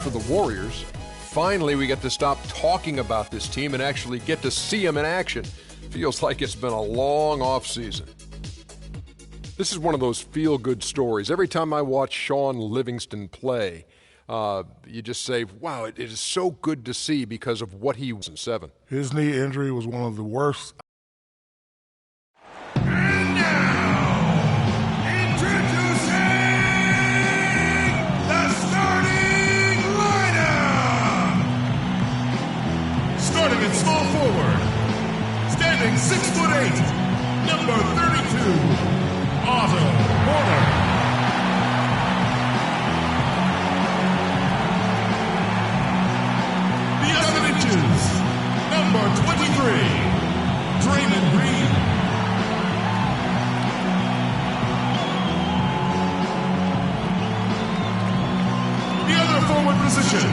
For the Warriors, finally we get to stop talking about this team and actually get to see them in action. Feels like it's been a long offseason. This is one of those feel-good stories. Every time I watch Sean Livingston play, you just say, wow, it is so good to see because of what he was in 7. His knee injury was one of the worst. And now, introducing the starting lineup. Starting at small forward, standing 6'8", number 32, Otto Porter. The 7 inches, number 23, Draymond Green. The other forward position,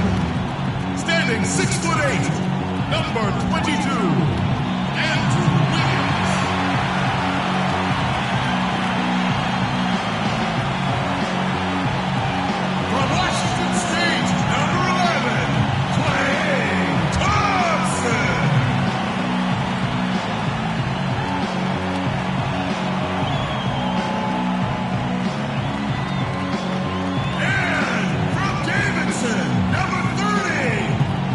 standing 6'8", number 22, Andrew Wiggins. From Washington State, number 11, Klay Thompson. And from Davidson, number 30,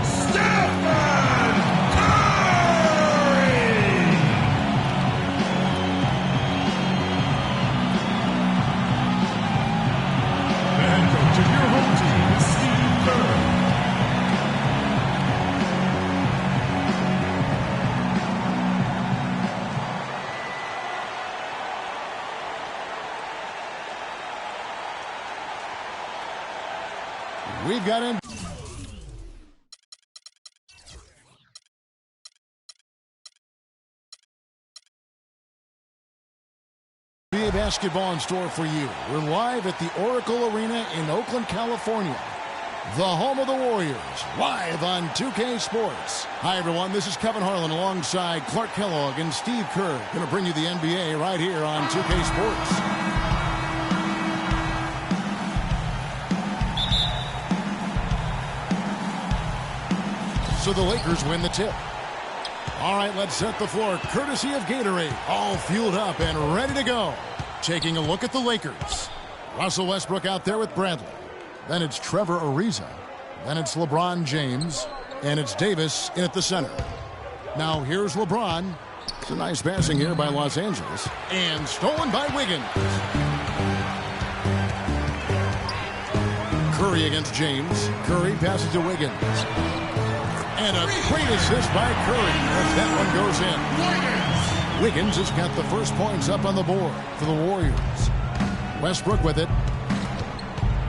Stephen Curry. And coach of your home team is Steve Kerr. We've got him. NBA basketball in store for you. We're live at the Oracle Arena in Oakland, California. The home of the Warriors, live on 2K Sports. Hi, everyone. This is Kevin Harlan alongside Clark Kellogg and Steve Kerr. Going to bring you the NBA right here on 2K Sports. So the Lakers win the tip. All right, let's set the floor. Courtesy of Gatorade. All fueled up and ready to go. Taking a look at the Lakers. Russell Westbrook out there with Bradley. Then it's Trevor Ariza. Then it's LeBron James. And it's Davis in at the center. Now here's LeBron. It's a nice passing here by Los Angeles. And stolen by Wiggins. Curry against James. Curry passes to Wiggins. And a great assist by Curry as that one goes in. Wiggins has got the first points up on the board for the Warriors. Westbrook with it.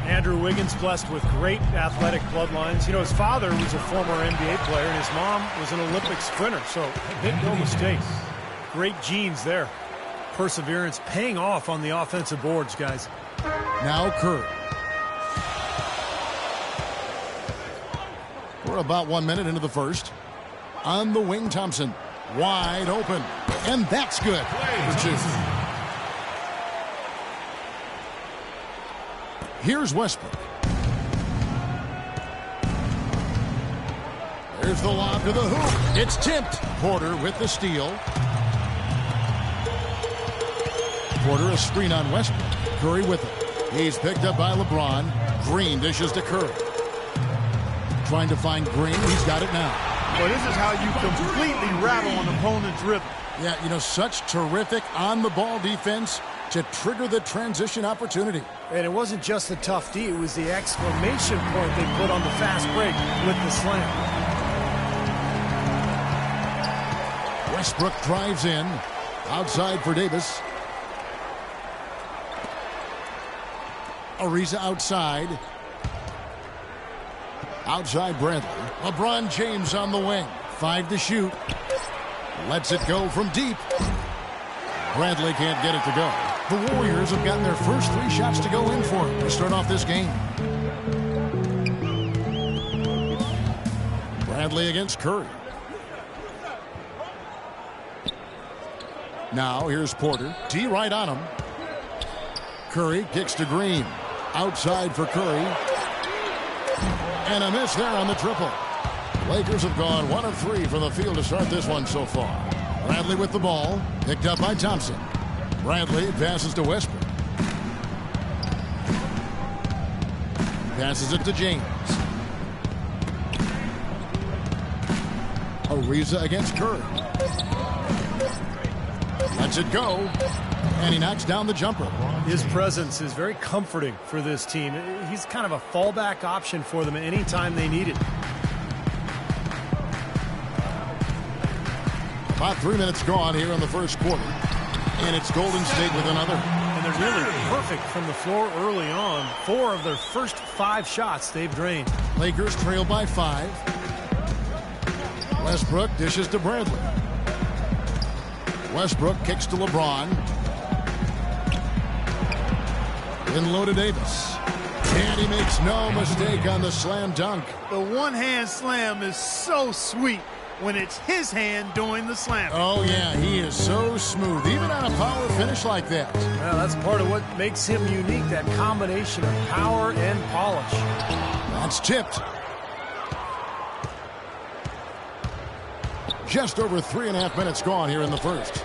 Andrew Wiggins blessed with great athletic bloodlines. You know, his father was a former NBA player, and his mom was an Olympic sprinter, so make no mistake. Great genes there. Perseverance paying off on the offensive boards, guys. Now Curry. We're about 1 minute into the first. On the wing, Thompson. Wide open. And that's good for 2. Here's Westbrook. There's the lob to the hoop. It's tipped. Porter with the steal. Porter a screen on Westbrook. Curry with it. He's picked up by LeBron. Green dishes to Curry. Trying to find Green. He's got it now. Well, this is how you completely rattle an opponent's rhythm. Yeah, you know, such terrific on-the-ball defense to trigger the transition opportunity. And it wasn't just the tough D. It was the exclamation point they put on the fast break with the slam. Westbrook drives in. Outside for Davis. Ariza outside. Outside Bradley. LeBron James on the wing. 5 to shoot. Lets it go from deep. Bradley can't get it to go. The Warriors have gotten their first 3 shots to go in for him to start off this game. Bradley against Curry. Now here's Porter. D right on him. Curry kicks to Green. Outside for Curry. And a miss there on the triple. Lakers have gone 1 of 3 from the field to start this one so far. Bradley with the ball. Picked up by Thompson. Bradley passes to Westbrook. Passes it to James. Ariza against Curry. Lets it go. And he knocks down the jumper. His presence is very comforting for this team. He's kind of a fallback option for them anytime they need it. About 3 minutes gone here in the first quarter. And it's Golden State with another. And they're nearly perfect from the floor early on. 4 of their first 5 shots they've drained. Lakers trail by 5. Westbrook dishes to Bradley. Westbrook kicks to LeBron. In low to Davis. And he makes no mistake on the slam dunk. The one-hand slam is so sweet when it's his hand doing the slam. Oh, yeah, he is so smooth, even on a power finish like that. Well, that's part of what makes him unique, that combination of power and polish. That's tipped. Just over 3.5 minutes gone here in the first.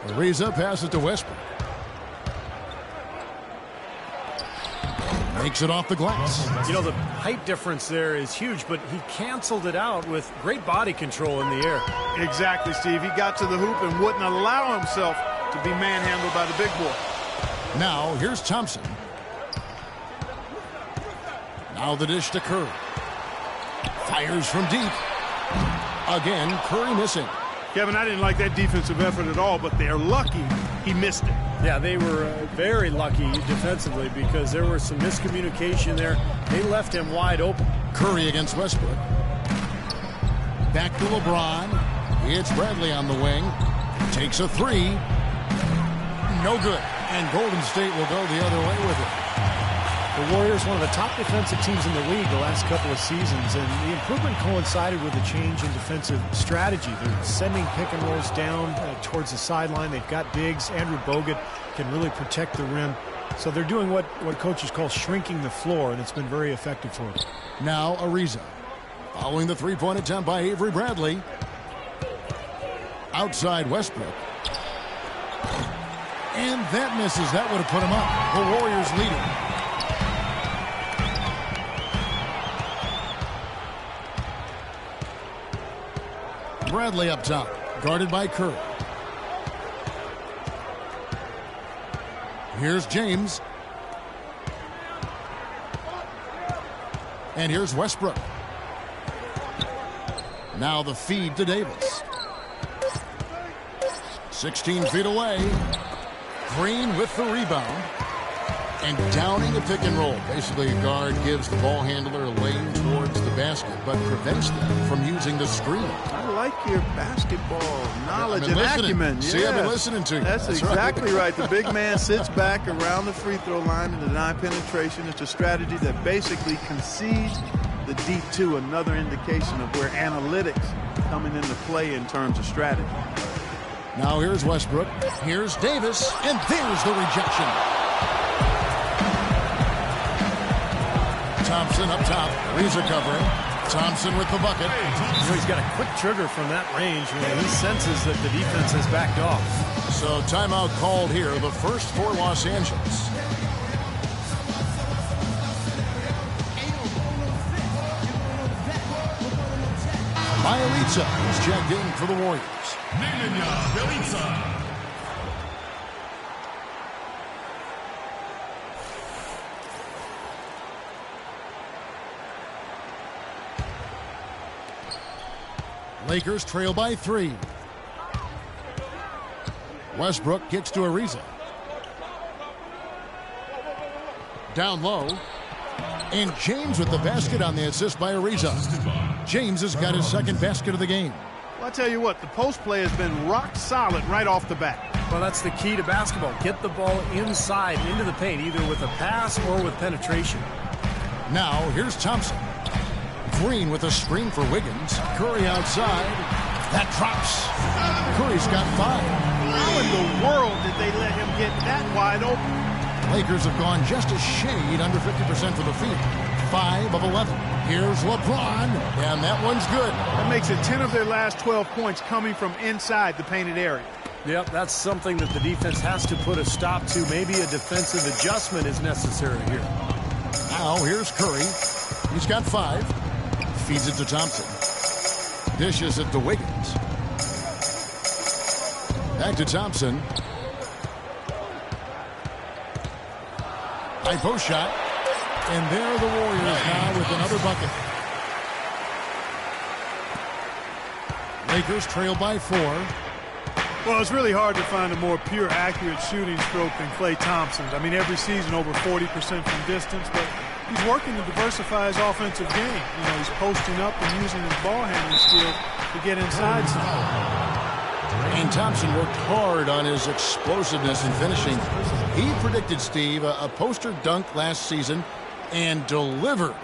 Ariza passes to Westbrook. Makes it off the glass. You know, the height difference there is huge, but he canceled it out with great body control in the air. Exactly, Steve. He got to the hoop and wouldn't allow himself to be manhandled by the big boy. Now, here's Thompson. Now the dish to Curry. Fires from deep. Again, Curry missing. Kevin, I didn't like that defensive effort at all, but they're lucky he missed it. Yeah, they were very lucky defensively because there was some miscommunication there. They left him wide open. Curry against Westbrook. Back to LeBron. It's Bradley on the wing. Takes a 3. No good. And Golden State will go the other way with it. The Warriors, one of the top defensive teams in the league the last couple of seasons, and the improvement coincided with a change in defensive strategy. They're sending pick and rolls down towards the sideline. They've got bigs. Andrew Bogut can really protect the rim. So they're doing what coaches call shrinking the floor, and it's been very effective for them. Now Ariza. Following the three-point attempt by Avery Bradley. Outside Westbrook. And that misses. That would have put him up. The Warriors leading. Bradley up top, guarded by Curry. Here's James. And here's Westbrook. Now the feed to Davis. 16 feet away. Green with the rebound. And downing a pick and roll. Basically, a guard gives the ball handler a lane towards the basket, but prevents them from using the screen. I like your basketball knowledge and listening. acumen. See, I've been listening to you. That's exactly right. The big man sits back around the free throw line to deny penetration. It's a strategy that basically concedes the deep two, another indication of where analytics coming into play in terms of strategy. Now here's Westbrook. Here's Davis. And there's the rejection. Thompson up top. Ariza covering. Thompson with the bucket. You know, he's got a quick trigger from that range when he senses that the defense has backed off. So timeout called here, the first for Los Angeles. Bielitsa is checked in for the Warriors. Bielitsa. Lakers trail by 3. Westbrook kicks to Ariza. Down low. And James with the basket on the assist by Ariza. James has got his second basket of the game. Well, I tell you what, the post play has been rock solid right off the bat. Well, that's the key to basketball. Get the ball inside, into the paint, either with a pass or with penetration. Now, here's Thompson. Green with a screen for Wiggins. Curry outside. That drops. Curry's got 5. How in the world did they let him get that wide open? Lakers have gone just a shade under 50% for the field. 5 of 11. Here's LeBron, and that one's good. That makes it 10 of their last 12 points coming from inside the painted area. Yep, that's something that the defense has to put a stop to. Maybe a defensive adjustment is necessary here. Now here's Curry. He's got 5. Feeds it to Thompson. Dishes it to Wiggins. Back to Thompson. High post shot. And there are the Warriors now with another bucket. Lakers trail by 4. Well, it's really hard to find a more pure, accurate shooting stroke than Klay Thompson's. I mean, every season over 40% from distance, but he's working to diversify his offensive game. You know, he's posting up and using his ball handling skills to get inside some. And Thompson worked hard on his explosiveness and finishing. He predicted, Steve, a poster dunk last season and delivered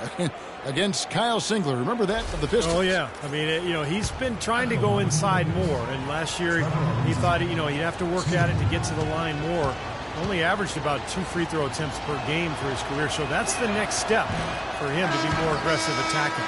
against Kyle Singler. Remember that of the Pistons? Oh, yeah. I mean, you know, he's been trying to go inside more. And last year he thought, you know, he'd have to work at it to get to the line more. Only averaged about 2 free throw attempts per game for his career. So that's the next step for him to be more aggressive attacking.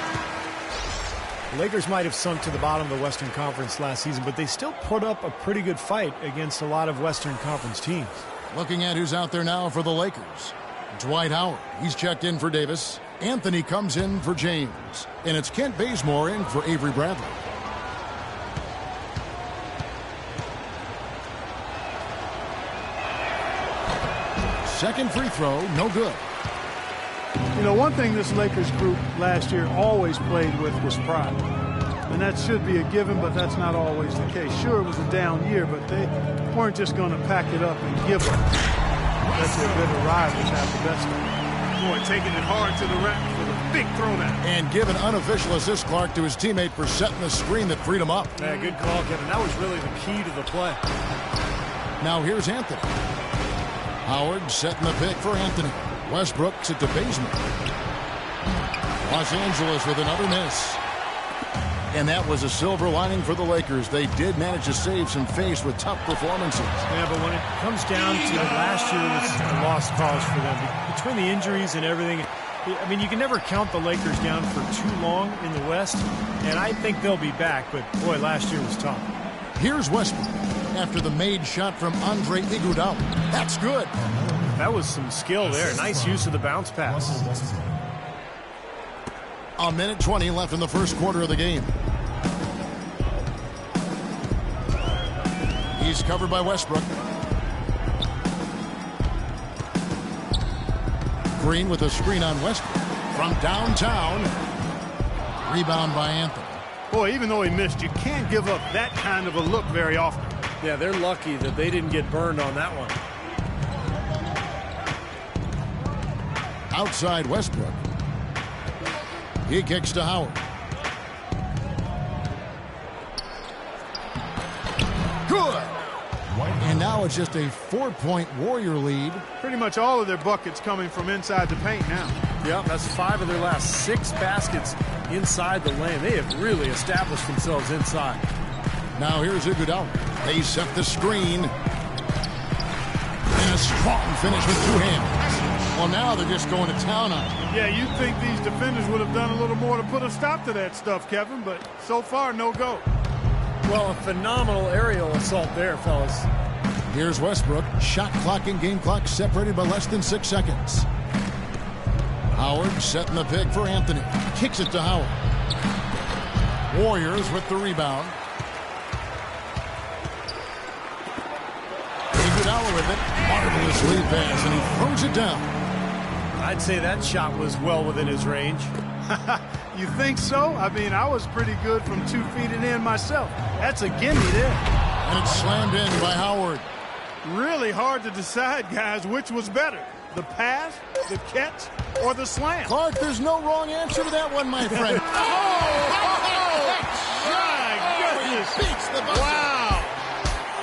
The Lakers might have sunk to the bottom of the Western Conference last season, but they still put up a pretty good fight against a lot of Western Conference teams. Looking at who's out there now for the Lakers. Dwight Howard. He's checked in for Davis. Anthony comes in for James. And it's Kent Bazemore in for Avery Bradley. Second free throw, no good. You know, one thing this Lakers group last year always played with was pride. And that should be a given, but that's not always the case. Sure, it was a down year, but they weren't just going to pack it up and give up. That's a bit of rivals have the best of it. Boy, taking it hard to the rack for the big throwdown. And give an unofficial assist, Clark, to his teammate for setting the screen that freed him up. Yeah, good call, Kevin. That was really the key to the play. Now here's Anthony. Howard setting the pick for Anthony. Westbrook's it to Bazemore. Los Angeles with another miss. And that was a silver lining for the Lakers. They did manage to save some face with tough performances. Yeah, but when it comes down to last year, it was a lost cause for them. Between the injuries and everything, I mean, you can never count the Lakers down for too long in the West, and I think they'll be back, but boy, last year was tough. Here's Westbrook after the made shot from Andre Iguodala. That's good. That was some skill there. Nice use of the bounce pass. A minute 20 left in the first quarter of the game. He's covered by Westbrook. Green with a screen on Westbrook. From downtown. Rebound by Anthony. Boy, even though he missed, you can't give up that kind of a look very often. Yeah, they're lucky that they didn't get burned on that one. Outside Westbrook. He kicks to Howard. Good. And now it's just a 4-point Warrior lead. Pretty much all of their buckets coming from inside the paint now. Yep, that's 5 of their last 6 baskets inside the lane. They have really established themselves inside. Now here's Iguodala. They set the screen. And a strong finish with 2 hands. Well, now they're just going to town on it. Yeah, you'd think these defenders would have done a little more to put a stop to that stuff, Kevin, but so far, no go. Well, a phenomenal aerial assault there, fellas. Here's Westbrook. Shot clock and game clock separated by less than 6 seconds. Howard setting the pick for Anthony. Kicks it to Howard. Warriors with the rebound. Iguodala with it. Marvelous lead pass, and he throws it down. I'd say that shot was well within his range. You think so? I mean, I was pretty good from 2 feet and in myself. That's a gimme there. And it's slammed in by Howard. Really hard to decide, guys, which was better. The pass, the catch, or the slam? Clark, there's no wrong answer to that one, my friend. My goodness. Beats the buzzer. Wow.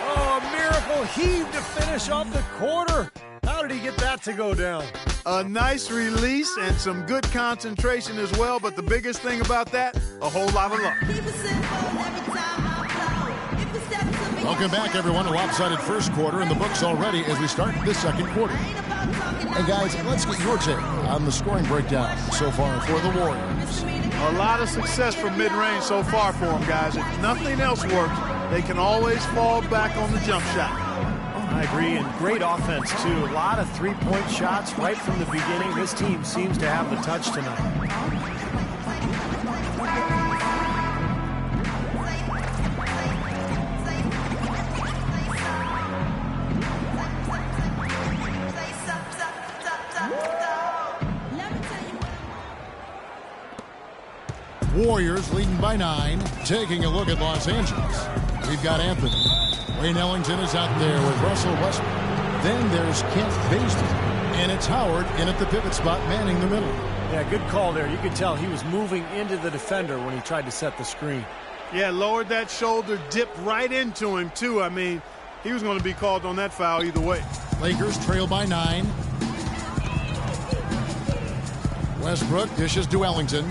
Oh, a miracle heave to finish off the quarter. How did he get that to go down? A nice release and some good concentration as well, but the biggest thing about that, a whole lot of luck. Welcome back, everyone. A lopsided first quarter in the books already as we start the second quarter. And guys, let's get your take on the scoring breakdown so far for the Warriors. A lot of success from mid-range so far for them, guys. If nothing else works, they can always fall back on the jump shot. I agree, and great offense, too. A lot of three-point shots right from the beginning. This team seems to have the touch tonight. Warriors leading by 9. Taking a look at Los Angeles. We've got Anthony. Wayne Ellington is out there with Russell Westbrook. Then there's Kent Bazemore. And it's Howard in at the pivot spot, manning the middle. Yeah, good call there. You could tell he was moving into the defender when he tried to set the screen. Yeah, lowered that shoulder, dipped right into him, too. I mean, he was going to be called on that foul either way. Lakers trail by 9. Westbrook dishes to Ellington.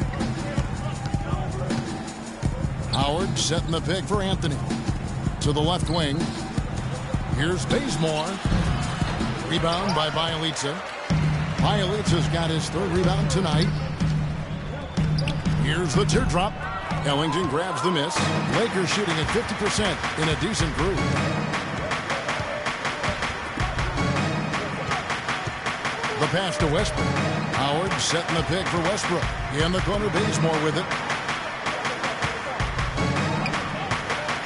Howard setting the pick for Anthony. To the left wing. Here's Bazemore. Rebound by Bielitsa. Bielitsa's got his third rebound tonight. Here's the teardrop. Ellington grabs the miss. Lakers shooting at 50% in a decent groove. The pass to Westbrook. Howard setting the pick for Westbrook. In the corner, Bazemore with it.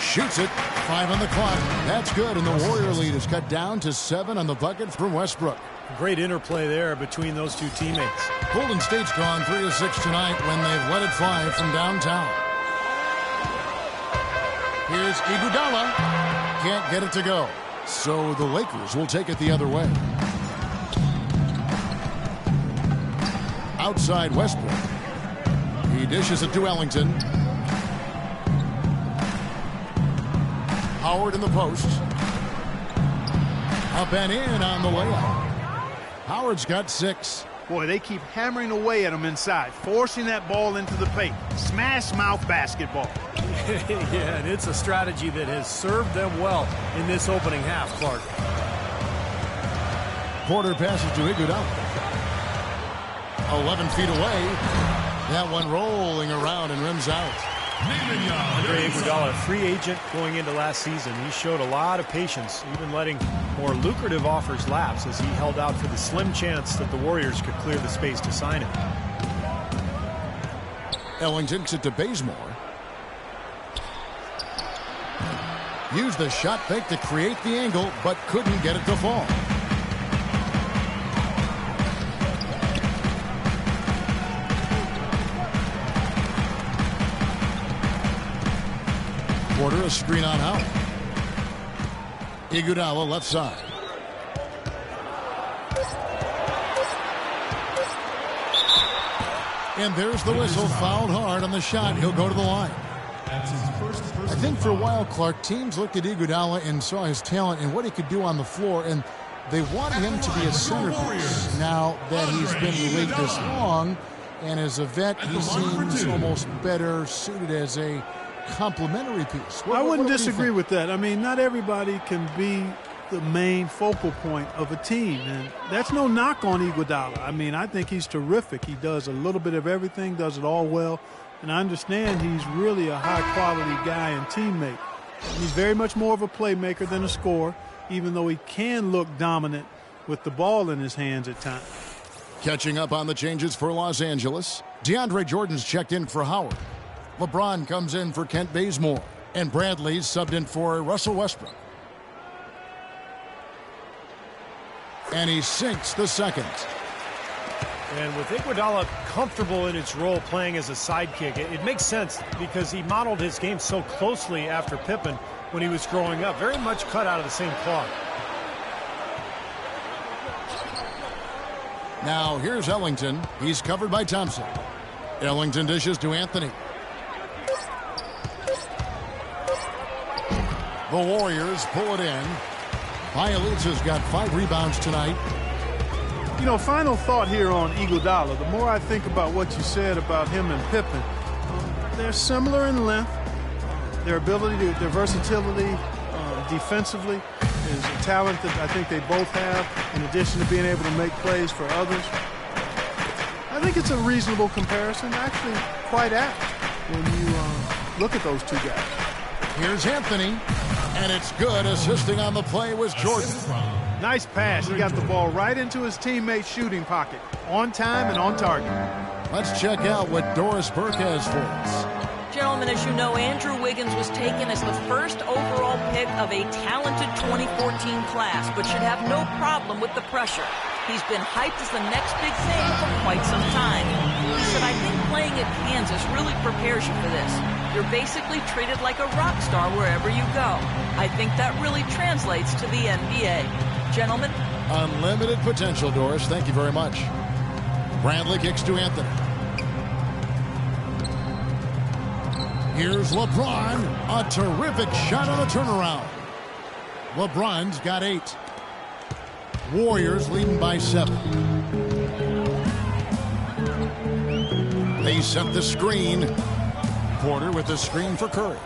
Shoots it. 5 on the clock. That's good, and the Warrior lead is cut down to 7 on the bucket from Westbrook. Great interplay there between those two teammates. Golden State's gone 3 of 6 tonight when they've let it fly from downtown. Here's Iguodala. Can't get it to go. So the Lakers will take it the other way. Outside Westbrook. He dishes it to Ellington. Howard in the post. Up and in on the layup. Howard's got 6. Boy, they keep hammering away at him inside, forcing that ball into the paint. Smash mouth basketball. Yeah, and it's a strategy that has served them well in this opening half, Clark. Porter passes to Iguodala. 11 feet away. That one rolling around and rims out. Gary Iguodala, free agent going into last season. He showed a lot of patience, even letting more lucrative offers lapse as he held out for the slim chance that the Warriors could clear the space to sign him. Ellington gets it to Bazemore. Used the shot fake to create the angle, but couldn't get it to fall. Porter, a screen on Howard. Iguodala left side. And there's the whistle. Fouled hard on the shot. He'll go to the line. I think for a while, Clark, teams looked at Iguodala and saw his talent and what he could do on the floor, and they wanted him to be a centerpiece. Now that he's been in the league this long, and as a vet, he seems almost better suited as a complementary piece. I wouldn't disagree with that. I mean, not everybody can be the main focal point of a team, and that's no knock on Iguodala. I mean, I think he's terrific. He does a little bit of everything, does it all well, and I understand he's really a high-quality guy and teammate. He's very much more of a playmaker than a scorer, even though he can look dominant with the ball in his hands at times. Catching up on the changes for Los Angeles, DeAndre Jordan's checked in for Howard. LeBron comes in for Kent Bazemore. And Bradley's subbed in for Russell Westbrook. And he sinks the second. And with Iguodala comfortable in its role playing as a sidekick, it makes sense because he modeled his game so closely after Pippen when he was growing up. Very much cut out of the same cloth. Now here's Ellington. He's covered by Thompson. Ellington dishes to Anthony. The Warriors pull it in. Bielitsa's got 5 rebounds tonight. You know, final thought here on Iguodala. The more I think about what you said about him and Pippen, they're similar in length, their ability, their versatility defensively, is a talent that I think they both have, in addition to being able to make plays for others. I think it's a reasonable comparison, actually quite apt when you look at those two guys. Here's Anthony, and it's good. Assisting on the play was Jordan. Nice pass. He got the ball right into his teammate's shooting pocket, on time and on target. Let's check out what Doris Burke has for us. Gentlemen, as you know, Andrew Wiggins was taken as the first overall pick of a talented 2014 class, but should have no problem with the pressure. He's been hyped as the next big thing for quite some time. He said, I think playing at Kansas really prepares you for this. You're basically treated like a rock star wherever you go. I think that really translates to the NBA. Gentlemen? Unlimited potential, Doris. Thank you very much. Bradley kicks to Anthony. Here's LeBron. A terrific shot on the turnaround. LeBron's got 8. Warriors leading by 7. They set the screen. Porter with the screen for Curry.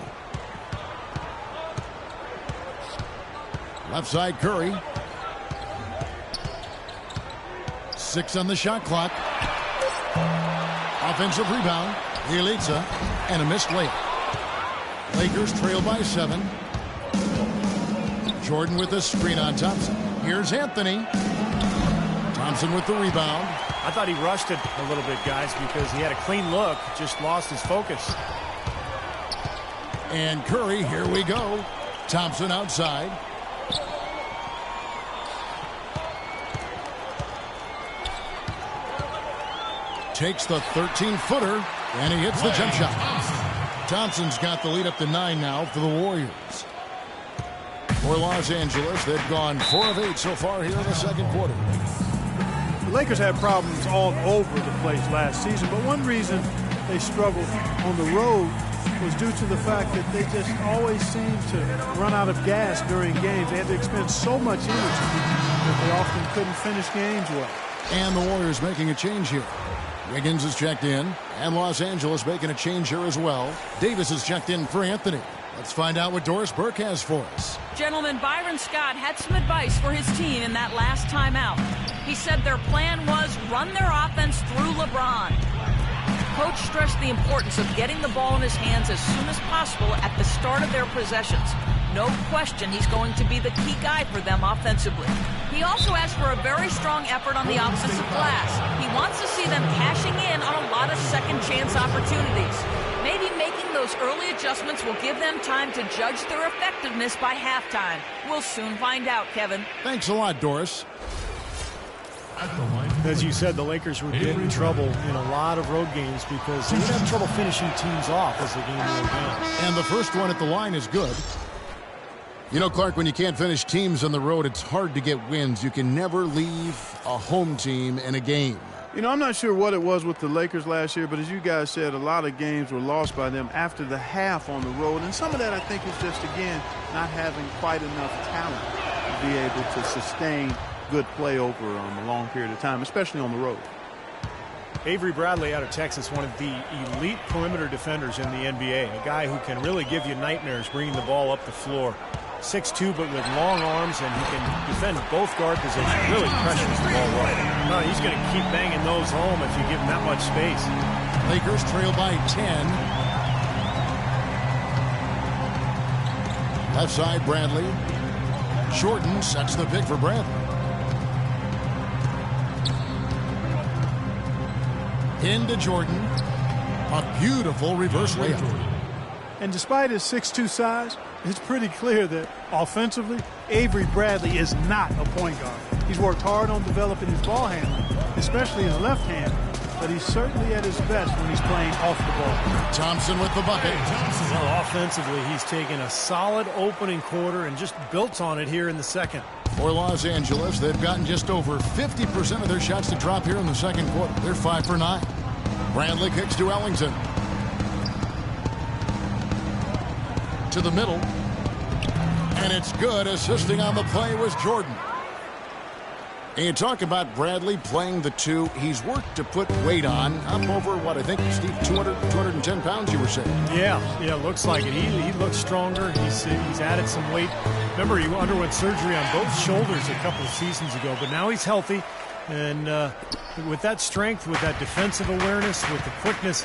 Left side Curry. 6 on the shot clock. Offensive rebound. Bielitsa and a missed layup. Lakers trail by 7. Jordan with the screen on Thompson. Here's Anthony. Thompson with the rebound. I thought he rushed it a little bit, guys, because he had a clean look, just lost his focus. And Curry, here we go. Thompson outside. Takes the 13-footer, and he hits the jump shot. Thompson's got the lead up to 9 now for the Warriors. For Los Angeles, they've gone 4 of 8 so far here in the second quarter. The Lakers had problems all over the place last season, but one reason they struggled on the road was due to the fact that they just always seemed to run out of gas during games. They had to expend so much energy that they often couldn't finish games well. And the Warriors making a change here. Wiggins is checked in, and Los Angeles making a change here as well. Davis is checked in for Anthony. Let's find out what Doris Burke has for us. Gentlemen, Byron Scott had some advice for his team in that last timeout. He said their plan was run their offense through LeBron. Coach stressed the importance of getting the ball in his hands as soon as possible at the start of their possessions. No question he's going to be the key guy for them offensively. He also asked for a very strong effort on the offensive glass. He wants to see them cashing in on a lot of second chance opportunities. Maybe making those early adjustments will give them time to judge their effectiveness by halftime. We'll soon find out, Kevin. Thanks a lot, Doris. As you said, the Lakers were getting in trouble in a lot of road games because they would have trouble finishing teams off as the game wore down. And the first one at the line is good. You know, Clark, when you can't finish teams on the road, it's hard to get wins. You can never leave a home team in a game. You know, I'm not sure what it was with the Lakers last year, but as you guys said, a lot of games were lost by them after the half on the road. And some of that, I think, is just, again, not having quite enough talent to be able to sustain good play over a long period of time, especially on the road. Avery Bradley out of Texas, one of the elite perimeter defenders in the NBA, a guy who can really give you nightmares bringing the ball up the floor. 6'2", but with long arms, and he can defend both guard positions. Really pressures the ball well. No, he's going to keep banging those home if you give him that much space. Lakers trail by 10. Left side, Bradley. Jordan sets the pick for Bradley. Into Jordan. A beautiful reverse layup. And despite his 6'2" size, it's pretty clear that offensively, Avery Bradley is not a point guard. He's worked hard on developing his ball handling, especially his left hand, but he's certainly at his best when he's playing off the ball. Thompson with the bucket. Well, offensively, he's taken a solid opening quarter and just built on it here in the second. For Los Angeles, they've gotten just over 50% of their shots to drop here in the second quarter. They're 5 for 9. Bradley kicks to Ellington. To the middle. And it's good. Assisting on the play was Jordan. And you talk about Bradley playing the 2. He's worked to put weight on, up over, what, I think, Steve, 210 pounds, you were saying? Yeah, looks like it. He looks stronger. He's added some weight. Remember, he underwent surgery on both shoulders a couple of seasons ago, but now he's healthy. And with that strength, with that defensive awareness, with the quickness,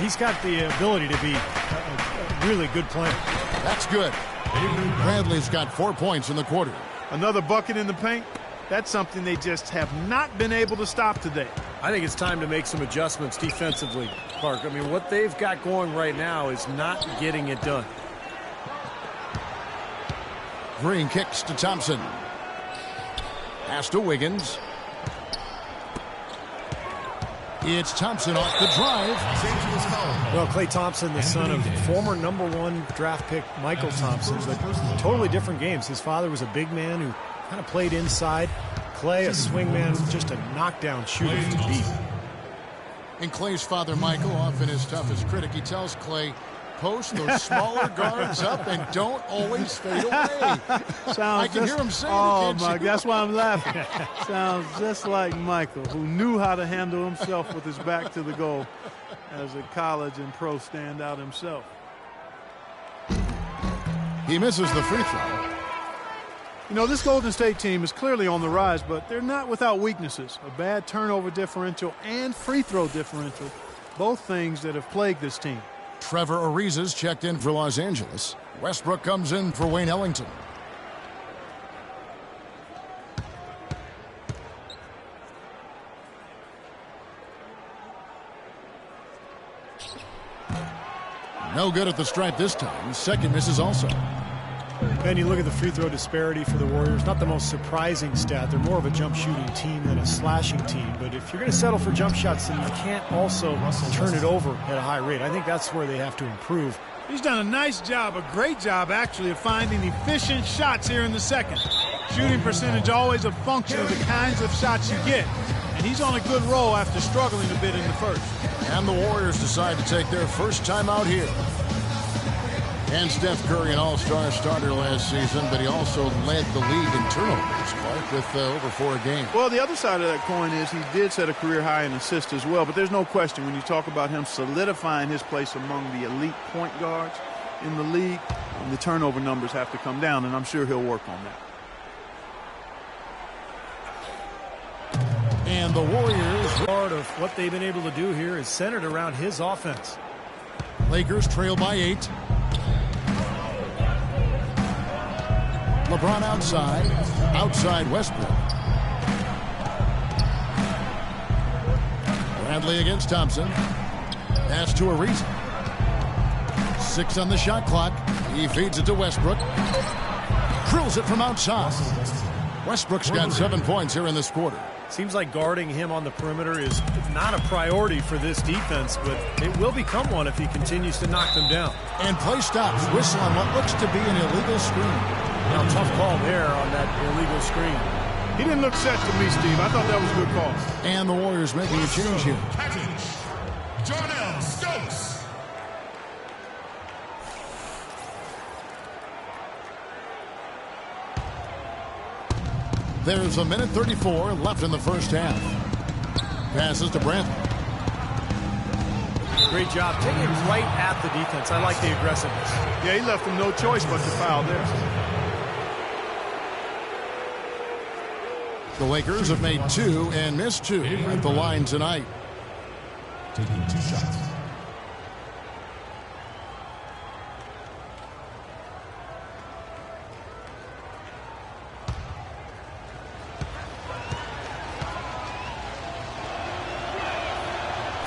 he's got the ability to be a really good player. That's good. Bradley's got 4 points in the quarter. Another bucket in the paint. That's something they just have not been able to stop today. I think it's time to make some adjustments defensively, Clark. I mean, what they've got going right now is not getting it done. Green kicks to Thompson. Pass to Wiggins. It's Thompson off the drive. Well, Klay Thompson, the son of former #1 draft pick Michael Thompson, but totally different games. His father was a big man who kind of played inside. Klay, a swing man, just a knockdown shooter to beat. And Klay's father, Michael, often his toughest critic, he tells Klay, post those smaller guards up and don't always fade away. I can hear him saying it. Oh, that's why I'm laughing. Sounds just like Michael, who knew how to handle himself with his back to the goal as a college and pro standout himself. He misses the free throw. You know, this Golden State team is clearly on the rise, but they're not without weaknesses. A bad turnover differential and free throw differential, both things that have plagued this team. Trevor Ariza's checked in for Los Angeles. Westbrook comes in for Wayne Ellington. No good at the stripe this time. Second misses also. And you look at the free throw disparity for the Warriors. Not the most surprising stat. They're more of a jump shooting team than a slashing team. But if you're going to settle for jump shots, then you can't also turn it over at a high rate. I think that's where they have to improve. He's done a nice job, a great job actually, of finding efficient shots here in the second. Shooting percentage always a function of the kinds of shots you get. And he's on a good roll after struggling a bit in the first. And the Warriors decide to take their first time out here. And Steph Curry, an all-star starter last season, but he also led the league in turnovers, Clark, with over 4 a game. Well, the other side of that coin is he did set a career high in assists as well, but there's no question when you talk about him solidifying his place among the elite point guards in the league, the turnover numbers have to come down, and I'm sure he'll work on that. And the Warriors, part of what they've been able to do here is centered around his offense. Lakers trail by 8. LeBron outside Westbrook. Bradley against Thompson. Pass to Ariza. 6 on the shot clock. He feeds it to Westbrook. Drills it from outside. Westbrook's got 7 points here in this quarter. Seems like guarding him on the perimeter is not a priority for this defense, but it will become one if he continues to knock them down. And play stops. Whistle on what looks to be an illegal screen. Now, tough call there on that illegal screen. He didn't look set to me, Steve. I thought that was a good call. And the Warriors making a change here. Jarnell Stokes. There's 1:34 left in the first half. Passes to Bradley. Great job taking right at the defense. I like the aggressiveness. Yeah, he left him no choice but to foul there. The Lakers have made 2 and missed 2 at the line tonight. Taking 2 shots.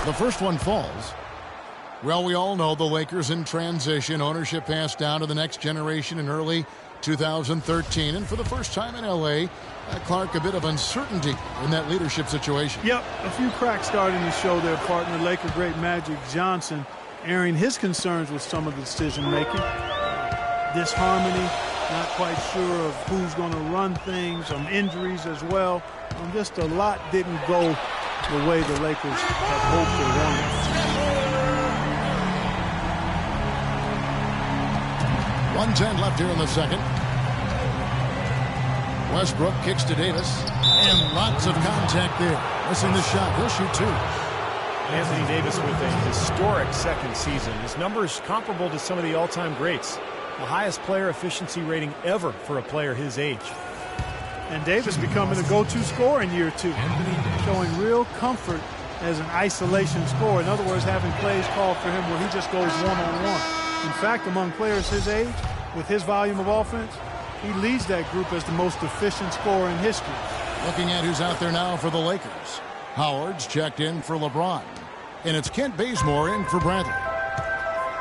The first one falls. Well, we all know the Lakers in transition. Ownership passed down to the next generation in early 2013. And for the first time in L.A., Clark, a bit of uncertainty in that leadership situation. Yep, a few cracks starting to show their partner, Laker great Magic Johnson, airing his concerns with some of the decision-making. Disharmony, not quite sure of who's going to run things, some injuries as well. Just a lot didn't go the way the Lakers had hoped or wanted. 1:10 left here in the second. Westbrook kicks to Davis. And lots of contact there. Missing the shot. He'll shoot 2. Anthony Davis with a historic second season. His numbers comparable to some of the all-time greats. The highest player efficiency rating ever for a player his age. And Davis becoming a go-to scorer in year 2. Showing real comfort as an isolation scorer. In other words, having plays called for him where he just goes one-on-one. In fact, among players his age, with his volume of offense, he leads that group as the most efficient scorer in history. Looking at who's out there now for the Lakers. Howard's checked in for LeBron. And it's Kent Bazemore in for Bradley.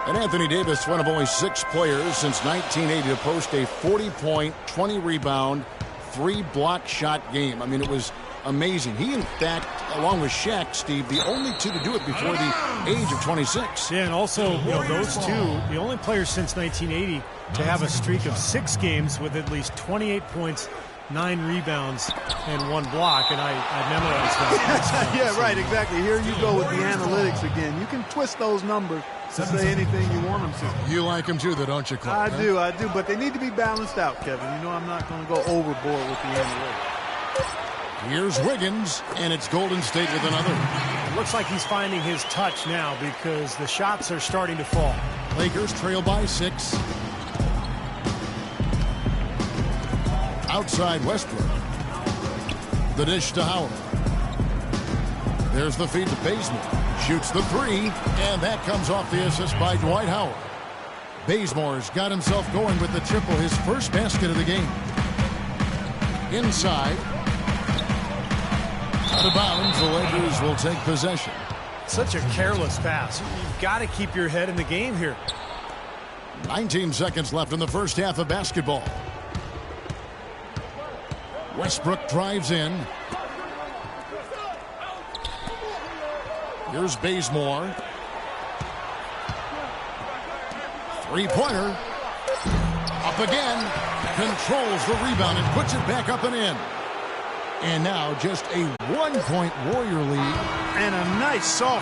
And Anthony Davis, one of only 6 players since 1980 to post a 40-point, 20-rebound, 3-block shot game. I mean, it was amazing. He, in fact, along with Shaq, Steve, the only 2 to do it before the age of 26. Yeah, and also, those 2, the only players since 1980 to have a streak of 6 games with at least 28 points, 9 rebounds, and 1 block, and I memorized that. Yeah, right, exactly. Here you go with the analytics again. You can twist those numbers to say anything you want them to. You like them too, though, don't you, Clark? I do, but they need to be balanced out, Kevin. You know I'm not going to go overboard with the analytics. Here's Wiggins, and it's Golden State with another. It looks like he's finding his touch now because the shots are starting to fall. Lakers trail by 6. Outside Westbrook. The dish to Howard. There's the feed to Bazemore. Shoots the 3, and that comes off the assist by Dwight Howard. Bazemore's got himself going with the triple, his first basket of the game. Inside. Out of bounds, the Lakers will take possession. Such a careless pass. You've got to keep your head in the game here. 19 seconds left in the first half of basketball. Westbrook drives in. Here's Bazemore. 3-pointer. Up again. Controls the rebound and puts it back up and in. And now just a 1-point Warrior lead. And a nice soft